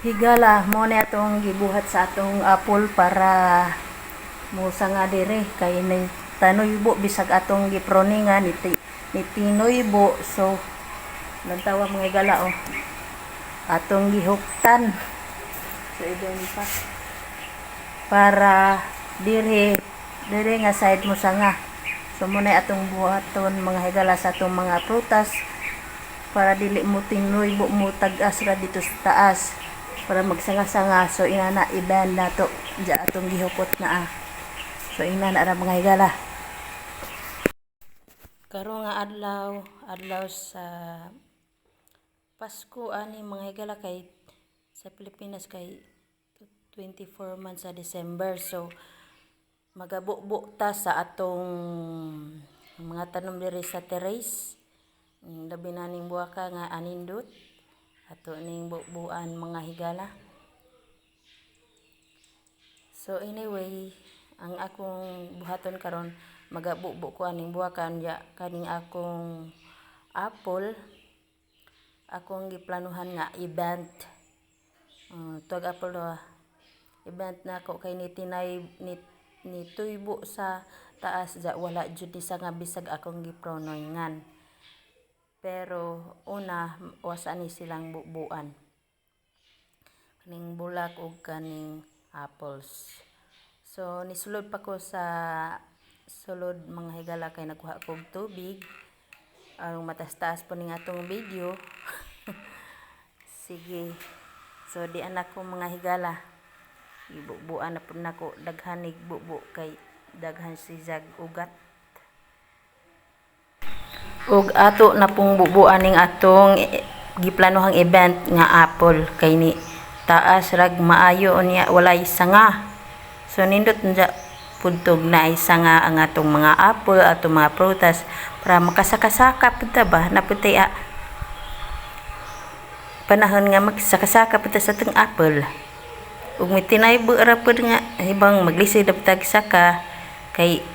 Higala mo na atong gibuhat sa atong apple para musa nga dire kay ni tanoybo bisag atong giproningan ni tinoybo. So lantawa mga higala atong gihuktan so idon pa para dire nga side mo nga. So muna atong buhaton mga higala sa atong mga prutas para dili mo tinoybo mo tag-as ra dito sa taas para magsanga-sanga. So inana i-band nato diya atong gihupot na so inana ra mga higala. Karon nga adlaw sa Pasko ani mga higala kay sa Pilipinas kay 24 man sa December. So magabubo ta sa atong mga tanom diri sa terrace. Labi na ning buwaka nga anindot ato ning bubuan mga higala. So anyway, ang akong buhaton karon magabubo ko aning buwaka nya kaning akong apple akong giplanuhan nga event. Tuwag apple event na ako kay ni tuybo sa taas ja wala jud ni sa nga bisag akong gipronoyngan. Pero una wasa ni silang bubuan kaning bulak ug kaning apples. So nisulod pa ko sa sulod mga higala kay nakuha kog tubig aron matas-taas po ning atong video. Sige, so di anak ko mga higala ibubuan na po nako daghanig bubo kay daghan si jag ugat. Ug ato na pong bubuan ning atong giplanuhang event nga apple kay ni taas rag maayo niya walay sanga. So nindot nja puntog na ay sanga ang atong mga apple atong mga prutas para makasaka-saka pud ta ba naputay panahon nga magsaka-saka pud ta sa atong apple. Ug may tinaybo ra pud nga ibang maglisid tag saka kay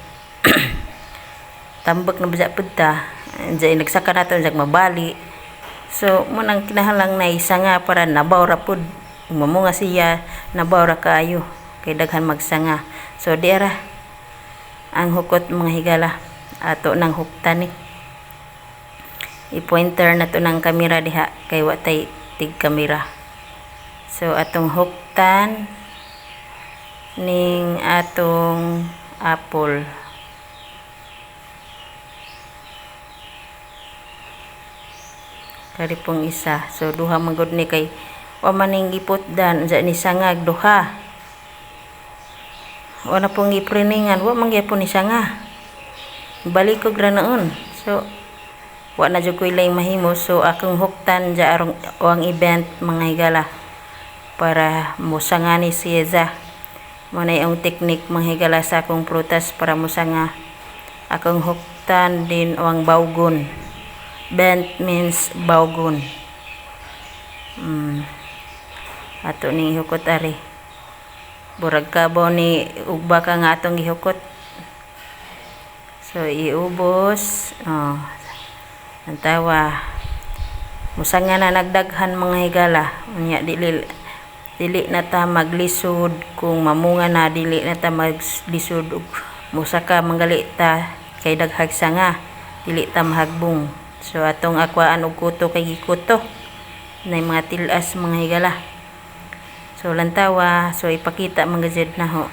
tambak na basa pud ta diay nagsaka nato jag mabali. So mo nang kinahanglang na isa nga para nabaw ra pud mamunga siya nabaw ra kaayo kay daghan magsanga. So diara ang hukot mga higala ato nang huktan ni i-pointer na to ng kamera diha kay watay tig kamera. So atong huktan ning atong apple. Kari pong isa. So duha man gud ni kay wa man ning giputdan sa ni sangag duha. Wala pong gipreningan wa man gyapon ni sanga. Balik ko ra noon. So wa na jud ko ilay mahimo. So akong huktan ja arong ang event mga higala para musanga ni siya. Mo na yung teknik mga higala sa akong prutas para musanga. Akong huktan din ang bawgon. Bent means bawgon. Ato ning hukot ari. Burag kabaw ni ugba ka nga atong gihukot. So iubos. Antawa. Musanga na nagdaghan mga higala. Unya dili na ta maglisod kung mamunga na dili na ta maglisod ug musaka manggali ta kay daghag sanga dili ta mahagbong. So atong akwaan og kuto kay gikuto na mga tilas mga higala. So lantawa so ipakita man gid na ho.